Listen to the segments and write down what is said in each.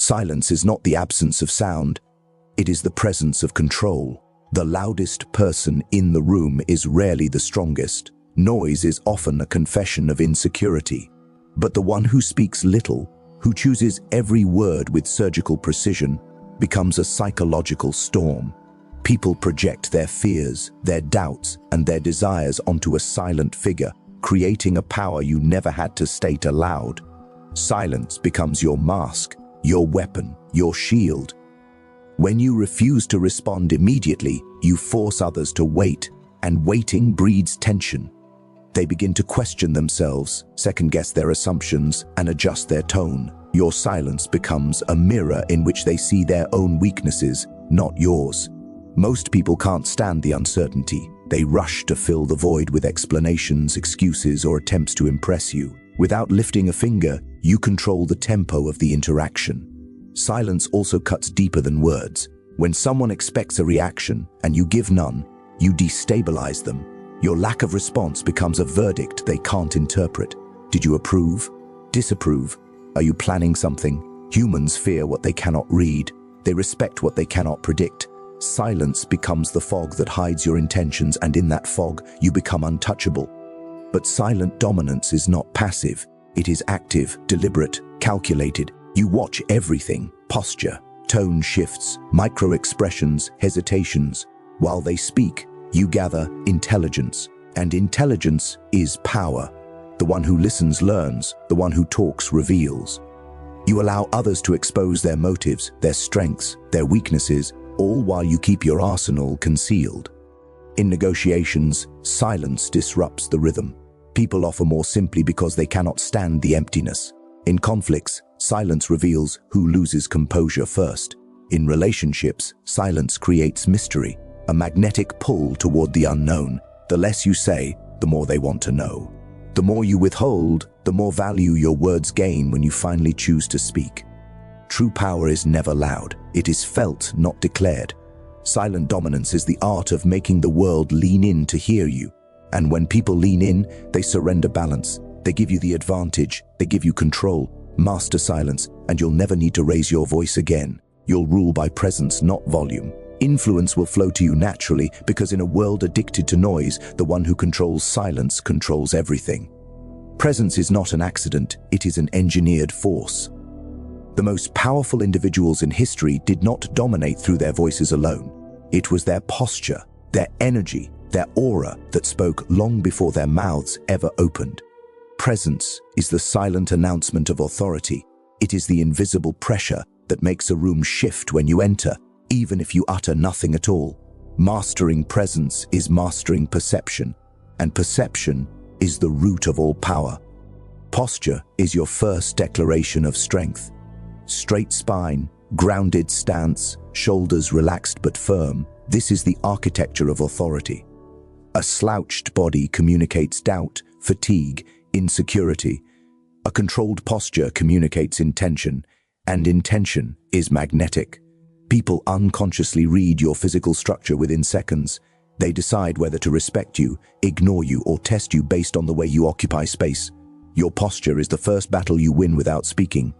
Silence is not the absence of sound, it is the presence of control. The loudest person in the room is rarely the strongest. Noise is often a confession of insecurity. But the one who speaks little, who chooses every word with surgical precision, becomes a psychological storm. People project their fears, their doubts, and their desires onto a silent figure, creating a power you never had to state aloud. Silence becomes your mask, your weapon, your shield. When you refuse to respond immediately, you force others to wait, and waiting breeds tension. They begin to question themselves, second-guess their assumptions, and adjust their tone. Your silence becomes a mirror in which they see their own weaknesses, not yours. Most people can't stand the uncertainty. They rush to fill the void with explanations, excuses, or attempts to impress you. Without lifting a finger, you control the tempo of the interaction. Silence also cuts deeper than words. When someone expects a reaction and you give none, you destabilize them. Your lack of response becomes a verdict they can't interpret. Did you approve? Disapprove? Are you planning something? Humans fear what they cannot read. They respect what they cannot predict. Silence becomes the fog that hides your intentions, and in that fog, you become untouchable. But silent dominance is not passive. It is active, deliberate, calculated. You watch everything: posture, tone shifts, micro-expressions, hesitations. While they speak, you gather intelligence. And intelligence is power. The one who listens learns, the one who talks reveals. You allow others to expose their motives, their strengths, their weaknesses, all while you keep your arsenal concealed. In negotiations, silence disrupts the rhythm. People offer more simply because they cannot stand the emptiness. In conflicts, silence reveals who loses composure first. In relationships, silence creates mystery, a magnetic pull toward the unknown. The less you say, the more they want to know. The more you withhold, the more value your words gain when you finally choose to speak. True power is never loud. It is felt, not declared. Silent dominance is the art of making the world lean in to hear you. And when people lean in, they surrender balance. They give you the advantage. They give you control. Master silence, and you'll never need to raise your voice again. You'll rule by presence, not volume. Influence will flow to you naturally, because in a world addicted to noise, the one who controls silence controls everything. Presence is not an accident, it is an engineered force. The most powerful individuals in history did not dominate through their voices alone. It was their posture, their energy, their aura that spoke long before their mouths ever opened. Presence is the silent announcement of authority. It is the invisible pressure that makes a room shift when you enter, even if you utter nothing at all. Mastering presence is mastering perception, and perception is the root of all power. Posture is your first declaration of strength. Straight spine, grounded stance, shoulders relaxed but firm. This is the architecture of authority. A slouched body communicates doubt, fatigue, insecurity. A controlled posture communicates intention, and intention is magnetic. People unconsciously read your physical structure within seconds. They decide whether to respect you, ignore you, or test you based on the way you occupy space. Your posture is the first battle you win without speaking.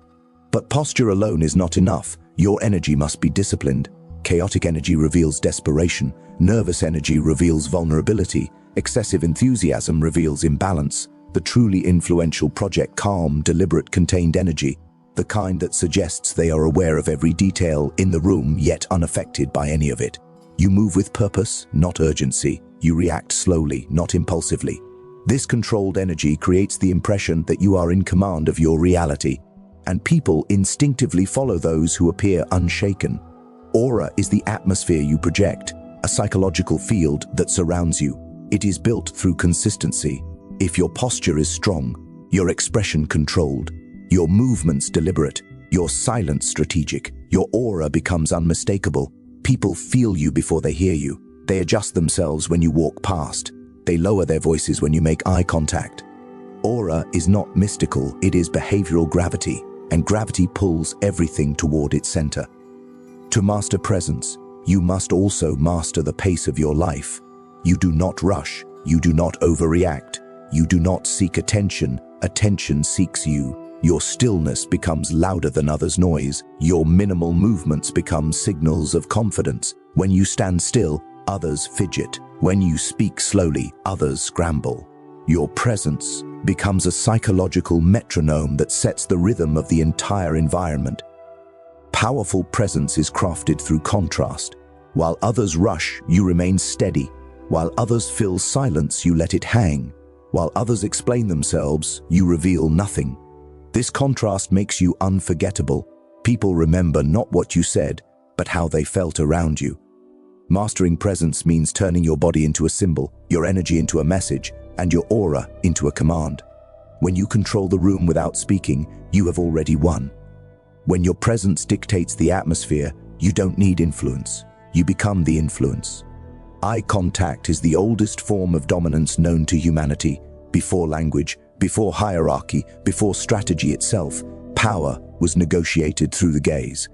But posture alone is not enough. Your energy must be disciplined. Chaotic energy reveals desperation. Nervous energy reveals vulnerability. Excessive enthusiasm reveals imbalance. The truly influential project calm, deliberate, contained energy. The kind that suggests they are aware of every detail in the room, yet unaffected by any of it. You move with purpose, not urgency. You react slowly, not impulsively. This controlled energy creates the impression that you are in command of your reality, and people instinctively follow those who appear unshaken. Aura is the atmosphere you project, a psychological field that surrounds you. It is built through consistency. If your posture is strong, your expression controlled, your movements deliberate, your silence strategic, your aura becomes unmistakable. People feel you before they hear you. They adjust themselves when you walk past. They lower their voices when you make eye contact. Aura is not mystical, it is behavioral gravity, and gravity pulls everything toward its center. To master presence, you must also master the pace of your life. You do not rush, you do not overreact, you do not seek attention, attention seeks you. Your stillness becomes louder than others' noise. Your minimal movements become signals of confidence. When you stand still, others fidget. When you speak slowly, others scramble. Your presence becomes a psychological metronome that sets the rhythm of the entire environment. Powerful presence is crafted through contrast. While others rush, you remain steady. While others fill silence, you let it hang. While others explain themselves, you reveal nothing. This contrast makes you unforgettable. People remember not what you said, but how they felt around you. Mastering presence means turning your body into a symbol, your energy into a message, and your aura into a command. When you control the room without speaking, you have already won. When your presence dictates the atmosphere, you don't need influence. You become the influence. Eye contact is the oldest form of dominance known to humanity. Before language, before hierarchy, before strategy itself, power was negotiated through the gaze.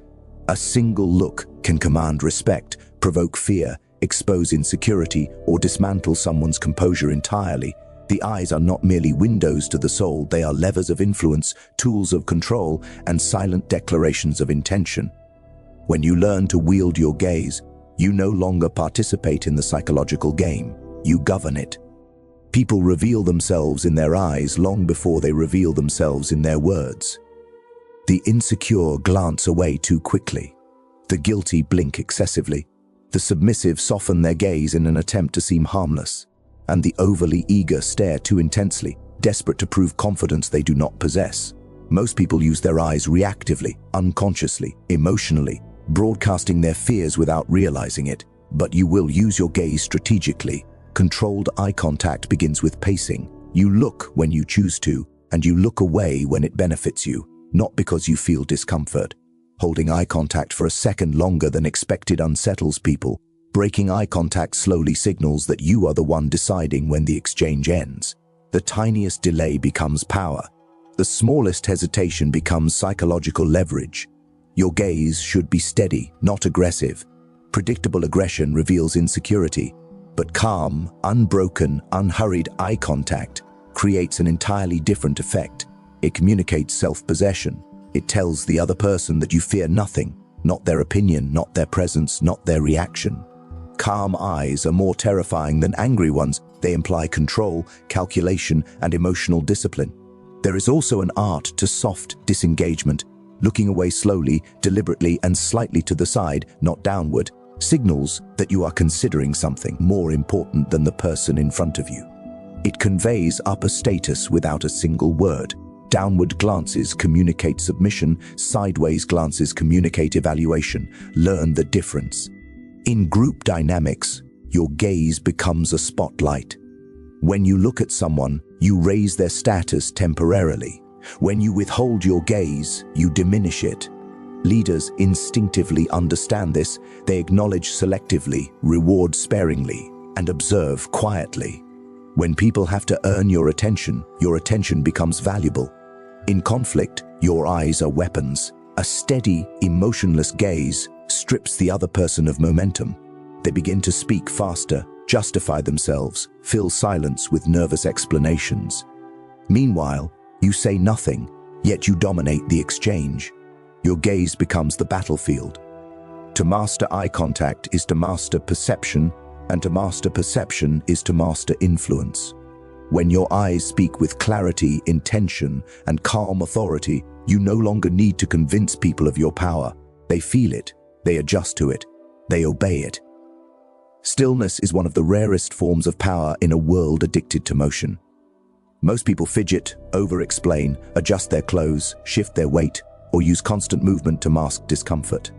A single look can command respect, provoke fear, expose insecurity, or dismantle someone's composure entirely. The eyes are not merely windows to the soul, they are levers of influence, tools of control, and silent declarations of intention. When you learn to wield your gaze, you no longer participate in the psychological game, you govern it. People reveal themselves in their eyes long before they reveal themselves in their words. The insecure glance away too quickly. The guilty blink excessively. The submissive soften their gaze in an attempt to seem harmless. And the overly eager stare too intensely, desperate to prove confidence they do not possess. Most people use their eyes reactively, unconsciously, emotionally, broadcasting their fears without realizing it. But you will use your gaze strategically. Controlled eye contact begins with pacing. You look when you choose to, and you look away when it benefits you, not because you feel discomfort. Holding eye contact for a second longer than expected unsettles people. Breaking eye contact slowly signals that you are the one deciding when the exchange ends. The tiniest delay becomes power. The smallest hesitation becomes psychological leverage. Your gaze should be steady, not aggressive. Predictable aggression reveals insecurity, but calm, unbroken, unhurried eye contact creates an entirely different effect. It communicates self-possession. It tells the other person that you fear nothing, not their opinion, not their presence, not their reaction. Calm eyes are more terrifying than angry ones. They imply control, calculation, and emotional discipline. There is also an art to soft disengagement. Looking away slowly, deliberately, and slightly to the side, not downward, signals that you are considering something more important than the person in front of you. It conveys upper status without a single word. Downward glances communicate submission, sideways glances communicate evaluation. Learn the difference. In group dynamics, your gaze becomes a spotlight. When you look at someone, you raise their status temporarily. When you withhold your gaze, you diminish it. Leaders instinctively understand this. They acknowledge selectively, reward sparingly, and observe quietly. When people have to earn your attention becomes valuable. In conflict, your eyes are weapons. A steady, emotionless gaze strips the other person of momentum. They begin to speak faster, justify themselves, fill silence with nervous explanations. Meanwhile, you say nothing, yet you dominate the exchange. Your gaze becomes the battlefield. To master eye contact is to master perception, and to master perception is to master influence. When your eyes speak with clarity, intention, and calm authority, you no longer need to convince people of your power. They feel it, they adjust to it, they obey it. Stillness is one of the rarest forms of power in a world addicted to motion. Most people fidget, over-explain, adjust their clothes, shift their weight, or use constant movement to mask discomfort.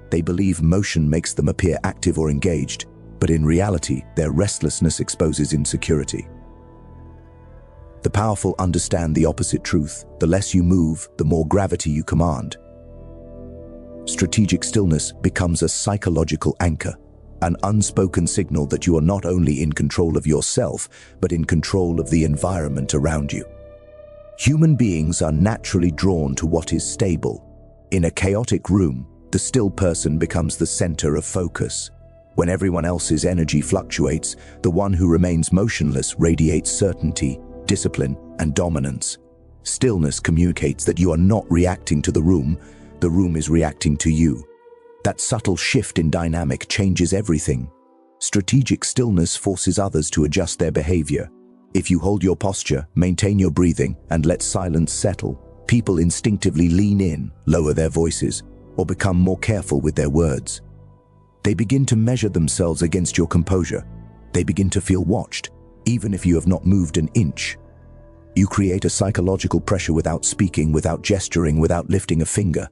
They believe motion makes them appear active or engaged, but in reality, their restlessness exposes insecurity. The powerful understand the opposite truth. The less you move, the more gravity you command. Strategic stillness becomes a psychological anchor, an unspoken signal that you are not only in control of yourself, but in control of the environment around you. Human beings are naturally drawn to what is stable. In a chaotic room, the still person becomes the center of focus. When everyone else's energy fluctuates, the one who remains motionless radiates certainty, discipline, and dominance. Stillness communicates that you are not reacting to the room is reacting to you. That subtle shift in dynamic changes everything. Strategic stillness forces others to adjust their behavior. If you hold your posture, maintain your breathing, and let silence settle, people instinctively lean in, lower their voices, or become more careful with their words. They begin to measure themselves against your composure. They begin to feel watched, even if you have not moved an inch. You create a psychological pressure without speaking, without gesturing, without lifting a finger.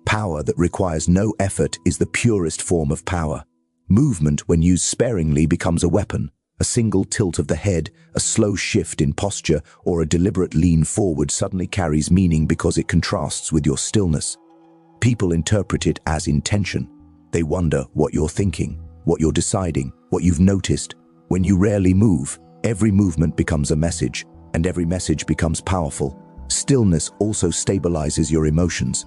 Power that requires no effort is the purest form of power. Movement, when used sparingly, becomes a weapon. A single tilt of the head, a slow shift in posture, or a deliberate lean forward suddenly carries meaning because it contrasts with your stillness. People interpret it as intention. They wonder what you're thinking, what you're deciding, what you've noticed. When you rarely move, every movement becomes a message, and every message becomes powerful. Stillness also stabilizes your emotions.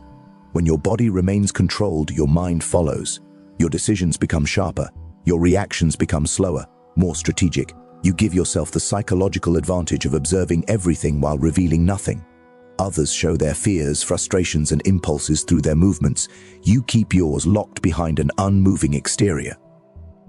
When your body remains controlled, your mind follows. Your decisions become sharper. Your reactions become slower, more strategic. You give yourself the psychological advantage of observing everything while revealing nothing. Others show their fears, frustrations, and impulses through their movements. You keep yours locked behind an unmoving exterior.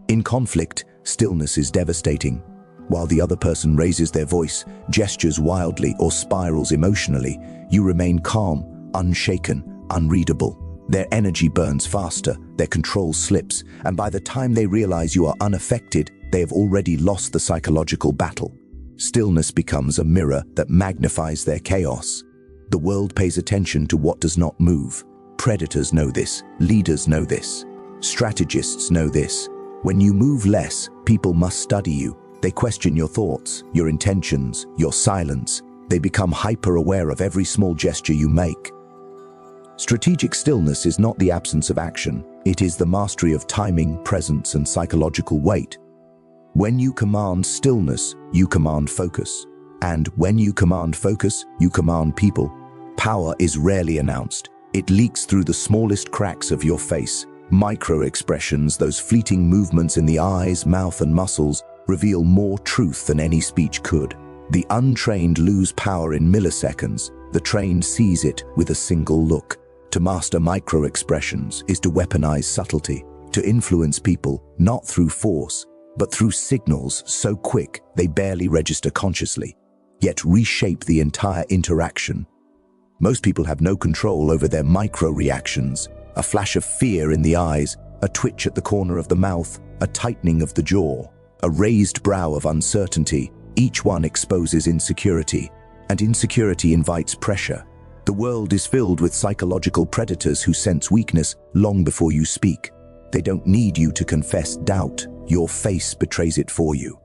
In conflict, stillness is devastating. While the other person raises their voice, gestures wildly, or spirals emotionally, you remain calm, unshaken, unreadable. Their energy burns faster, their control slips, and by the time they realize you are unaffected, they have already lost the psychological battle. Stillness becomes a mirror that magnifies their chaos. The world pays attention to what does not move. Predators know this, leaders know this, strategists know this. When you move less, people must study you. They question your thoughts, your intentions, your silence. They become hyper-aware of every small gesture you make. Strategic stillness is not the absence of action. It is the mastery of timing, presence, and psychological weight. When you command stillness, you command focus. And when you command focus, you command people. Power is rarely announced. It leaks through the smallest cracks of your face. Micro-expressions, those fleeting movements in the eyes, mouth, and muscles, reveal more truth than any speech could. The untrained lose power in milliseconds. The trained seize it with a single look. To master micro-expressions is to weaponize subtlety, to influence people not through force, but through signals so quick they barely register consciously, yet reshape the entire interaction. Most people have no control over their micro-reactions. A flash of fear in the eyes, a twitch at the corner of the mouth, a tightening of the jaw, a raised brow of uncertainty. Each one exposes insecurity, and insecurity invites pressure. The world is filled with psychological predators who sense weakness long before you speak. They don't need you to confess doubt. Your face betrays it for you.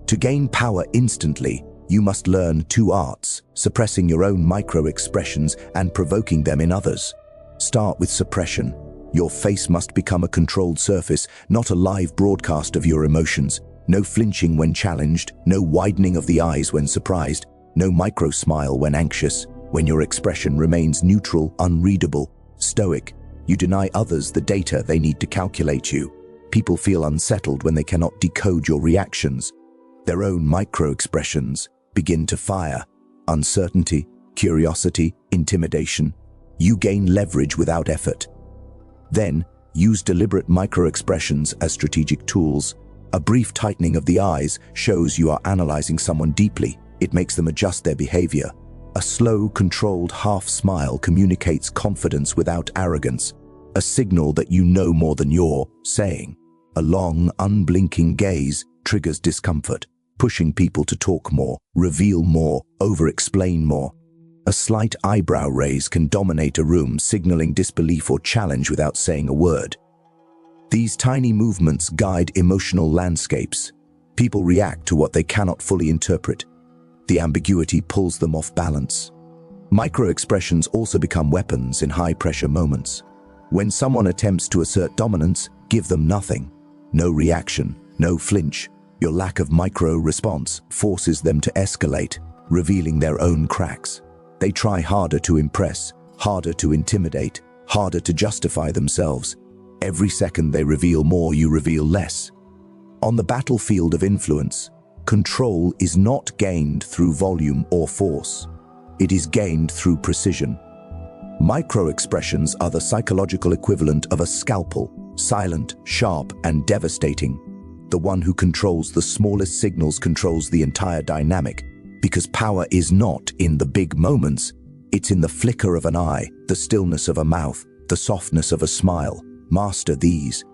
To gain power instantly, you must learn two arts: suppressing your own micro-expressions and provoking them in others. Start with suppression. Your face must become a controlled surface, not a live broadcast of your emotions. No flinching when challenged, no widening of the eyes when surprised, no micro-smile when anxious. When your expression remains neutral, unreadable, stoic, you deny others the data they need to calculate you. People feel unsettled when they cannot decode your reactions. Their own micro-expressions begin to fire. Uncertainty, curiosity, intimidation. You gain leverage without effort. Then, use deliberate micro-expressions as strategic tools. A brief tightening of the eyes shows you are analyzing someone deeply. It makes them adjust their behavior. A slow, controlled half-smile communicates confidence without arrogance, a signal that you know more than you're saying. A long, unblinking gaze triggers discomfort, pushing people to talk more, reveal more, over-explain more. A slight eyebrow raise can dominate a room, signaling disbelief or challenge without saying a word. These tiny movements guide emotional landscapes. People react to what they cannot fully interpret. The ambiguity pulls them off balance. Micro-expressions also become weapons in high-pressure moments. When someone attempts to assert dominance, give them nothing. No reaction, no flinch. Your lack of micro-response forces them to escalate, revealing their own cracks. They try harder to impress, harder to intimidate, harder to justify themselves. Every second they reveal more, you reveal less. On the battlefield of influence, control is not gained through volume or force. It is gained through precision. Micro-expressions are the psychological equivalent of a scalpel, silent, sharp, and devastating. The one who controls the smallest signals controls the entire dynamic, because power is not in the big moments, it's in the flicker of an eye, the stillness of a mouth, the softness of a smile. Master these,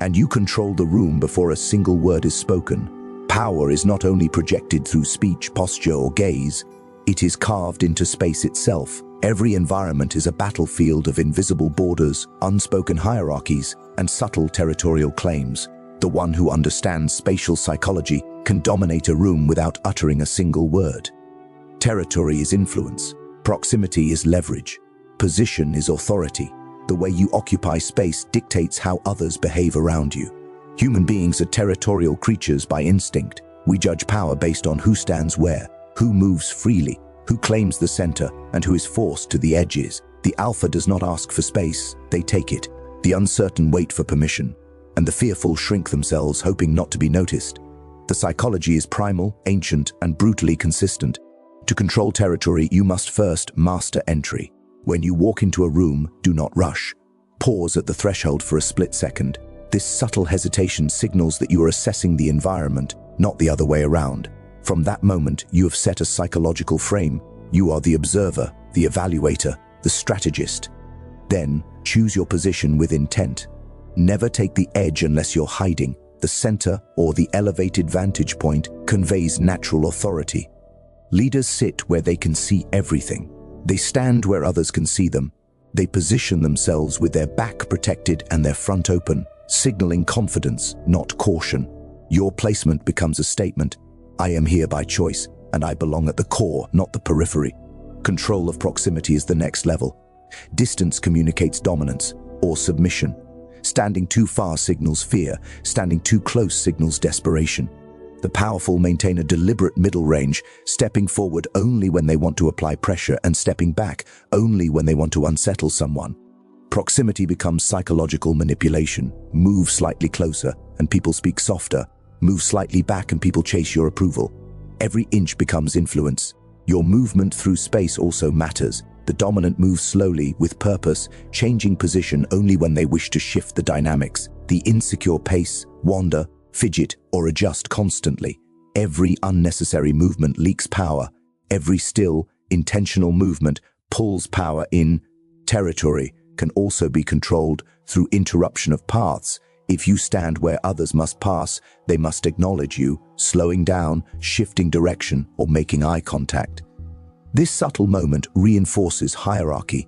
and you control the room before a single word is spoken. Power is not only projected through speech, posture, or gaze, it is carved into space itself. Every environment is a battlefield of invisible borders, unspoken hierarchies, and subtle territorial claims. The one who understands spatial psychology can dominate a room without uttering a single word. Territory is influence. Proximity is leverage. Position is authority. The way you occupy space dictates how others behave around you. Human beings are territorial creatures by instinct. We judge power based on who stands where, who moves freely, who claims the center, and who is forced to the edges. The alpha does not ask for space, they take it. The uncertain wait for permission, and the fearful shrink themselves, hoping not to be noticed. The psychology is primal, ancient, and brutally consistent. To control territory, you must first master entry. When you walk into a room, do not rush. Pause at the threshold for a split second. This subtle hesitation signals that you are assessing the environment, not the other way around. From that moment, you have set a psychological frame. You are the observer, the evaluator, the strategist. Then, choose your position with intent. Never take the edge unless you're hiding. The center or the elevated vantage point conveys natural authority. Leaders sit where they can see everything. They stand where others can see them. They position themselves with their back protected and their front open, signaling confidence, not caution. Your placement becomes a statement. I am here by choice, and I belong at the core, not the periphery. Control of proximity is the next level. Distance communicates dominance or submission. Standing too far signals fear. Standing too close signals desperation. The powerful maintain a deliberate middle range, stepping forward only when they want to apply pressure and stepping back only when they want to unsettle someone. Proximity becomes psychological manipulation. Move slightly closer, and people speak softer. Move slightly back and people chase your approval. Every inch becomes influence. Your movement through space also matters. The dominant moves slowly, with purpose, changing position only when they wish to shift the dynamics. The insecure pace, wander, fidget, or adjust constantly. Every unnecessary movement leaks power. Every still, intentional movement pulls power in. Territory can also be controlled through interruption of paths. If you stand where others must pass, they must acknowledge you, slowing down, shifting direction, or making eye contact. This subtle moment reinforces hierarchy.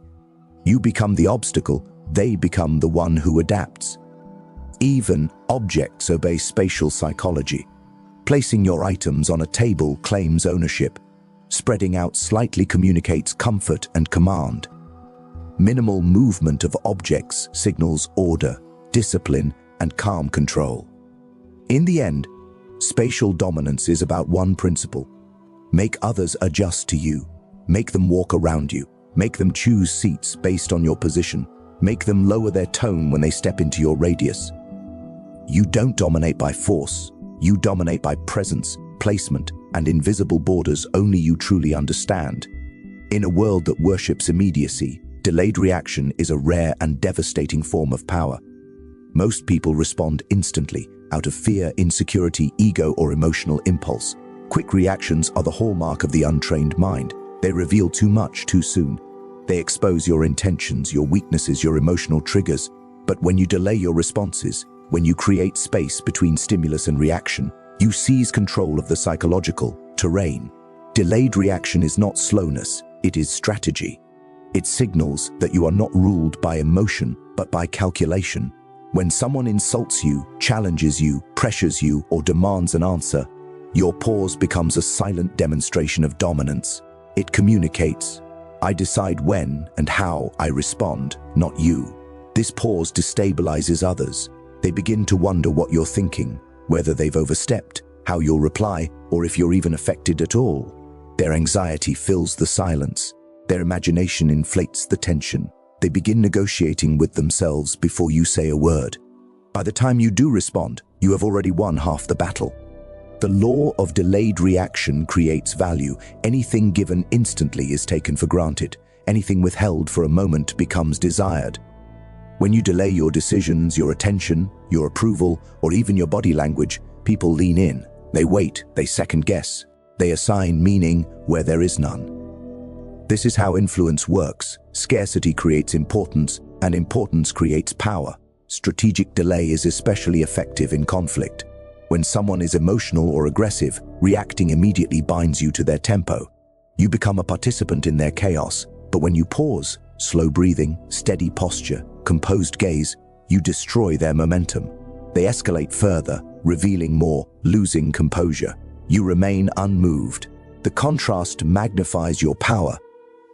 You become the obstacle, they become the one who adapts. Even objects obey spatial psychology. Placing your items on a table claims ownership. Spreading out slightly communicates comfort and command. Minimal movement of objects signals order, discipline, and calm control. In the end, spatial dominance is about one principle. Make others adjust to you. Make them walk around you. Make them choose seats based on your position. Make them lower their tone when they step into your radius. You don't dominate by force. You dominate by presence, placement, and invisible borders only you truly understand. In a world that worships immediacy, delayed reaction is a rare and devastating form of power. Most people respond instantly, out of fear, insecurity, ego, or emotional impulse. Quick reactions are the hallmark of the untrained mind. They reveal too much too soon. They expose your intentions, your weaknesses, your emotional triggers. But when you delay your responses, when you create space between stimulus and reaction, you seize control of the psychological terrain. Delayed reaction is not slowness, it is strategy. It signals that you are not ruled by emotion, but by calculation. When someone insults you, challenges you, pressures you, or demands an answer, your pause becomes a silent demonstration of dominance. It communicates, I decide when and how I respond, not you. This pause destabilizes others. They begin to wonder what you're thinking, whether they've overstepped, how you'll reply, or if you're even affected at all. Their anxiety fills the silence. Their imagination inflates the tension. They begin negotiating with themselves before you say a word. By the time you do respond, you have already won half the battle. The law of delayed reaction creates value. Anything given instantly is taken for granted. Anything withheld for a moment becomes desired. When you delay your decisions, your attention, your approval, or even your body language, people lean in. They wait, they second guess. They assign meaning where there is none. This is how influence works. Scarcity creates importance, and importance creates power. Strategic delay is especially effective in conflict. When someone is emotional or aggressive, reacting immediately binds you to their tempo. You become a participant in their chaos, but when you pause, slow breathing, steady posture, composed gaze, you destroy their momentum. They escalate further, revealing more, losing composure. You remain unmoved. The contrast magnifies your power.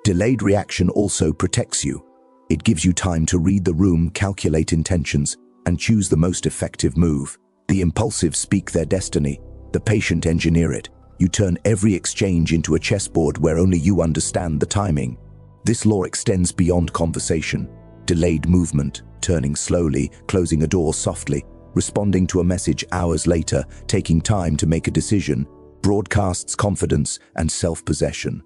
Delayed reaction also protects you. It gives you time to read the room, calculate intentions, and choose the most effective move. The impulsive speak their destiny. The patient engineer it. You turn every exchange into a chessboard where only you understand the timing. This law extends beyond conversation. Delayed movement, turning slowly, closing a door softly, responding to a message hours later, taking time to make a decision, broadcasts confidence and self-possession.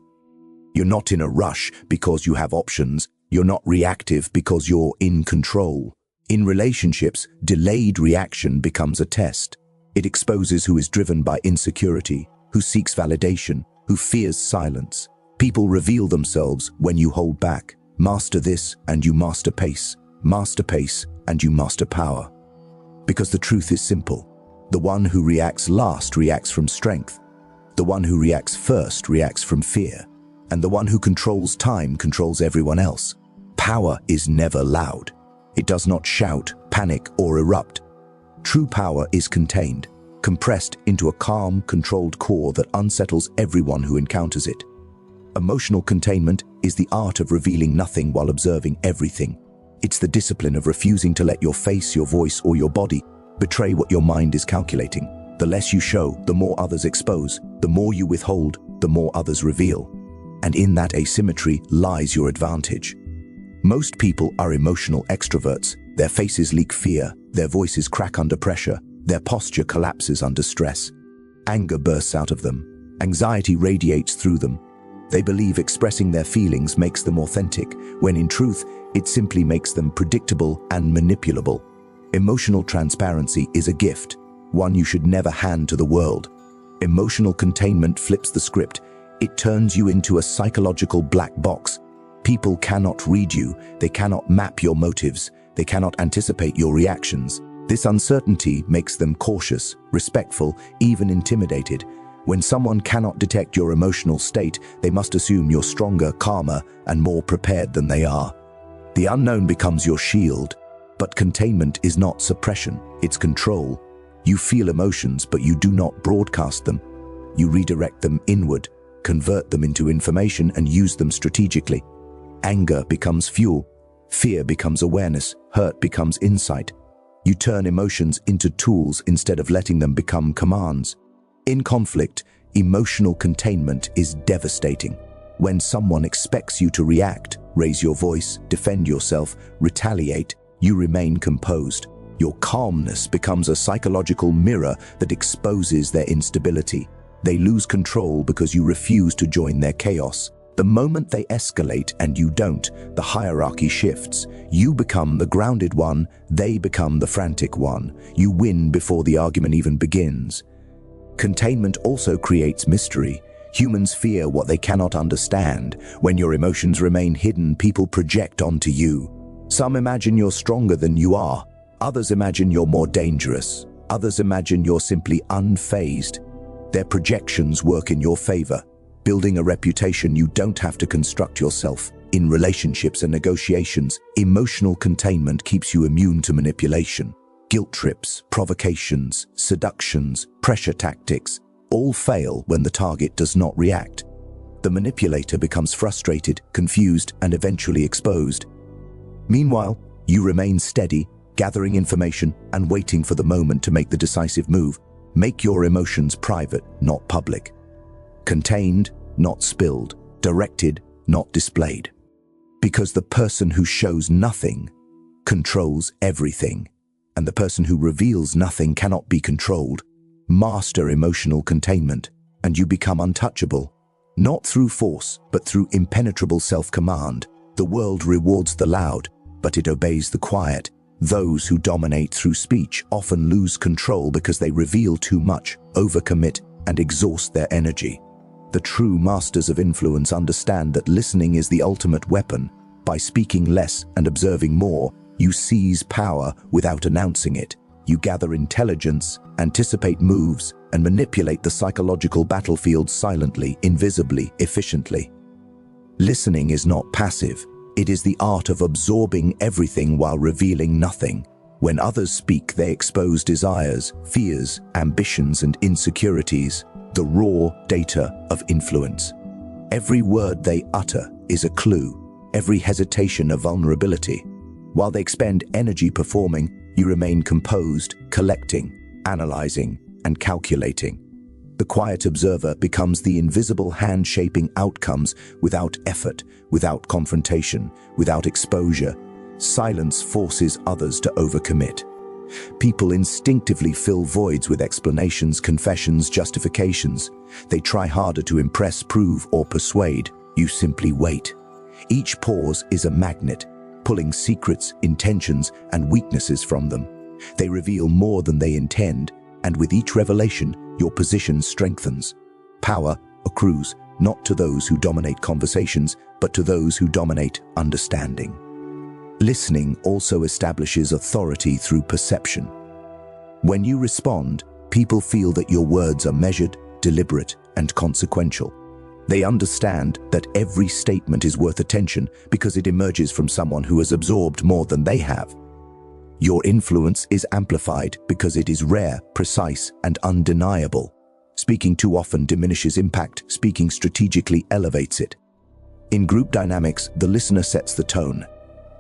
You're not in a rush because you have options. You're not reactive because you're in control. In relationships, delayed reaction becomes a test. It exposes who is driven by insecurity, who seeks validation, who fears silence. People reveal themselves when you hold back. Master this and you master pace. Master pace and you master power. Because the truth is simple. The one who reacts last reacts from strength. The one who reacts first reacts from fear. And the one who controls time controls everyone else. Power is never loud. It does not shout, panic, or erupt. True power is contained, compressed into a calm, controlled core that unsettles everyone who encounters it. Emotional containment is the art of revealing nothing while observing everything. It's the discipline of refusing to let your face, your voice, or your body betray what your mind is calculating. The less you show, the more others expose. The more you withhold, the more others reveal. And in that asymmetry lies your advantage. Most people are emotional extroverts. Their faces leak fear, their voices crack under pressure, their posture collapses under stress. Anger bursts out of them. Anxiety radiates through them. They believe expressing their feelings makes them authentic, when in truth, it simply makes them predictable and manipulable. Emotional transparency is a gift, one you should never hand to the world. Emotional containment flips the script. It turns you into a psychological black box. People cannot read you, they cannot map your motives, they cannot anticipate your reactions. This uncertainty makes them cautious, respectful, even intimidated. When someone cannot detect your emotional state, they must assume you're stronger, calmer, and more prepared than they are. The unknown becomes your shield, but containment is not suppression, it's control. You feel emotions, but you do not broadcast them. You redirect them inward, convert them into information, and use them strategically. Anger becomes fuel, fear becomes awareness, hurt becomes insight. You turn emotions into tools instead of letting them become commands. In conflict, emotional containment is devastating. When someone expects you to react, raise your voice, defend yourself, retaliate, you remain composed. Your calmness becomes a psychological mirror that exposes their instability. They lose control because you refuse to join their chaos. The moment they escalate and you don't, the hierarchy shifts. You become the grounded one, they become the frantic one. You win before the argument even begins. Containment also creates mystery. Humans fear what they cannot understand. When your emotions remain hidden, people project onto you. Some imagine you're stronger than you are. Others imagine you're more dangerous. Others imagine you're simply unfazed. Their projections work in your favor, building a reputation you don't have to construct yourself. In relationships and negotiations, emotional containment keeps you immune to manipulation. Guilt trips, provocations, seductions, pressure tactics, all fail when the target does not react. The manipulator becomes frustrated, confused, and eventually exposed. Meanwhile, you remain steady, gathering information and waiting for the moment to make the decisive move. Make your emotions private, not public. Contained, not spilled. Directed, not displayed. Because the person who shows nothing controls everything, and the person who reveals nothing cannot be controlled. Master emotional containment, and you become untouchable. Not through force, but through impenetrable self-command. The world rewards the loud, but it obeys the quiet. Those who dominate through speech often lose control because they reveal too much, overcommit, and exhaust their energy. The true masters of influence understand that listening is the ultimate weapon. By speaking less and observing more, you seize power without announcing it. You gather intelligence, anticipate moves, and manipulate the psychological battlefield silently, invisibly, efficiently. Listening is not passive. It is the art of absorbing everything while revealing nothing. When others speak, they expose desires, fears, ambitions, and insecurities, the raw data of influence. Every word they utter is a clue, every hesitation a vulnerability. While they expend energy performing, you remain composed, collecting, analyzing, and calculating. The quiet observer becomes the invisible hand shaping outcomes without effort, without confrontation, without exposure. Silence forces others to overcommit. People instinctively fill voids with explanations, confessions, justifications. They try harder to impress, prove, or persuade. You simply wait. Each pause is a magnet, pulling secrets, intentions, and weaknesses from them. They reveal more than they intend, and with each revelation, your position strengthens. Power accrues not to those who dominate conversations, but to those who dominate understanding. Listening also establishes authority through perception. When you respond, people feel that your words are measured, deliberate, and consequential. They understand that every statement is worth attention because it emerges from someone who has absorbed more than they have. Your influence is amplified because it is rare, precise, and undeniable. Speaking too often diminishes impact, speaking strategically elevates it. In group dynamics, the listener sets the tone.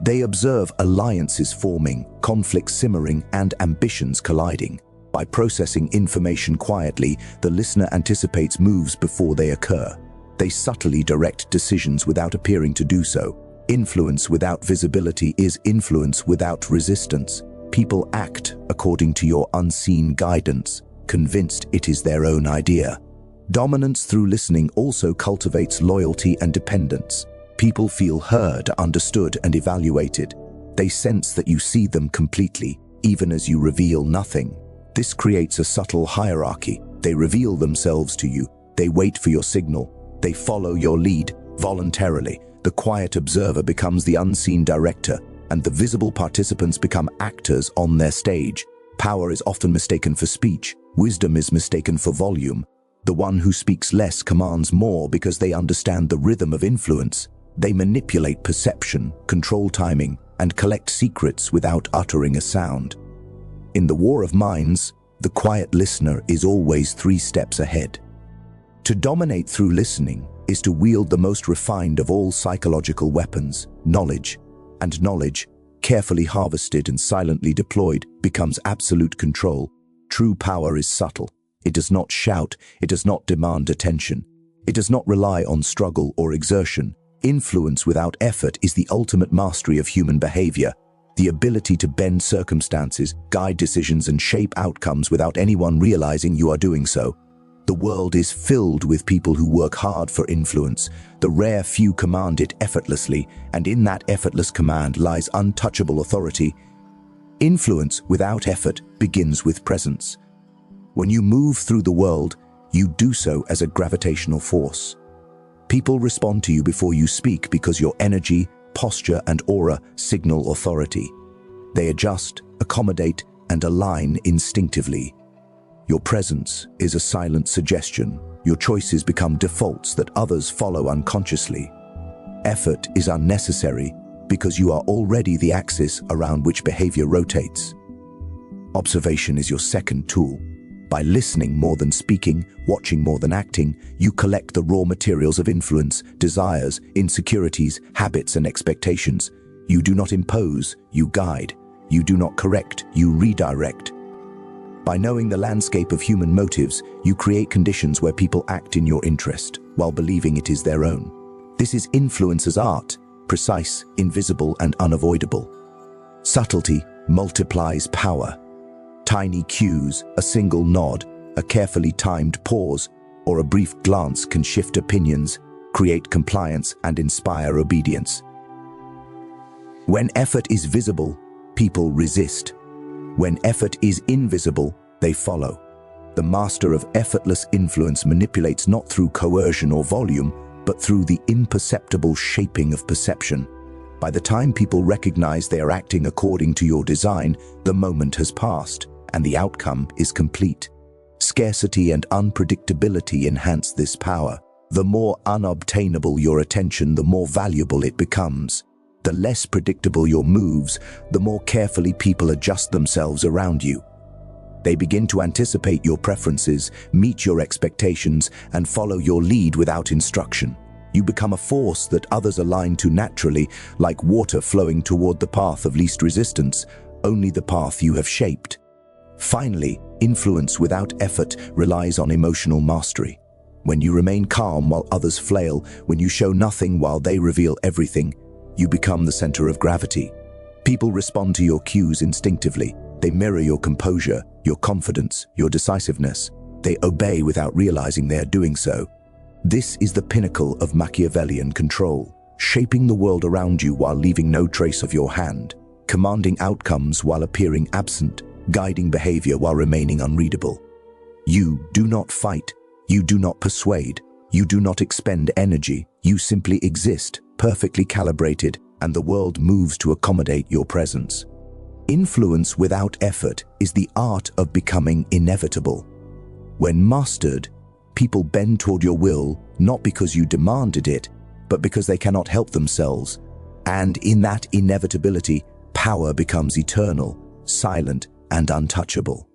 They observe alliances forming, conflicts simmering, and ambitions colliding. By processing information quietly, the listener anticipates moves before they occur. They subtly direct decisions without appearing to do so. Influence without visibility is influence without resistance. People act according to your unseen guidance, convinced it is their own idea. Dominance through listening also cultivates loyalty and dependence. People feel heard, understood, and evaluated. They sense that you see them completely, even as you reveal nothing. This creates a subtle hierarchy. They reveal themselves to you. They wait for your signal. They follow your lead voluntarily. The quiet observer becomes the unseen director, and the visible participants become actors on their stage. Power is often mistaken for speech. Wisdom is mistaken for volume. The one who speaks less commands more because they understand the rhythm of influence. They manipulate perception, control timing, and collect secrets without uttering a sound. In the war of minds, the quiet listener is always 3 steps ahead. To dominate through listening is to wield the most refined of all psychological weapons, knowledge. And knowledge, carefully harvested and silently deployed, becomes absolute control. True power is subtle. It does not shout. It does not demand attention. It does not rely on struggle or exertion. Influence without effort is the ultimate mastery of human behavior. The ability to bend circumstances, guide decisions, and shape outcomes without anyone realizing you are doing so. The world is filled with people who work hard for influence. The rare few command it effortlessly, and in that effortless command lies untouchable authority. Influence without effort begins with presence. When you move through the world, you do so as a gravitational force. People respond to you before you speak because your energy, posture, and aura signal authority. They adjust, accommodate, and align instinctively. Your presence is a silent suggestion. Your choices become defaults that others follow unconsciously. Effort is unnecessary because you are already the axis around which behavior rotates. Observation is your second tool. By listening more than speaking, watching more than acting, you collect the raw materials of influence, desires, insecurities, habits, and expectations. You do not impose, you guide. You do not correct, you redirect. By knowing the landscape of human motives, you create conditions where people act in your interest, while believing it is their own. This is influence as art, precise, invisible, and unavoidable. Subtlety multiplies power. Tiny cues, a single nod, A carefully timed pause or a brief glance can shift opinions, create compliance, and inspire obedience. When effort is visible, people resist. When effort is invisible, they follow. The master of effortless influence manipulates not through coercion or volume, but through the imperceptible shaping of perception. By the time people recognize they are acting according to your design, the moment has passed, and the outcome is complete. Scarcity and unpredictability enhance this power. The more unobtainable your attention, the more valuable it becomes. The less predictable your moves, the more carefully people adjust themselves around you. They begin to anticipate your preferences, meet your expectations, and follow your lead without instruction. You become a force that others align to naturally, like water flowing toward the path of least resistance, only the path you have shaped. Finally, influence without effort relies on emotional mastery. When you remain calm while others flail, when you show nothing while they reveal everything, you become the center of gravity. People respond to your cues instinctively. They mirror your composure, your confidence, your decisiveness. They obey without realizing they are doing so. This is the pinnacle of Machiavellian control, shaping the world around you while leaving no trace of your hand, commanding outcomes while appearing absent, guiding behavior while remaining unreadable. You do not fight, you do not persuade, you do not expend energy, you simply exist, perfectly calibrated, and the world moves to accommodate your presence. Influence without effort is the art of becoming inevitable. When mastered, people bend toward your will not because you demanded it, but because they cannot help themselves. And in that inevitability, power becomes eternal, silent, and untouchable.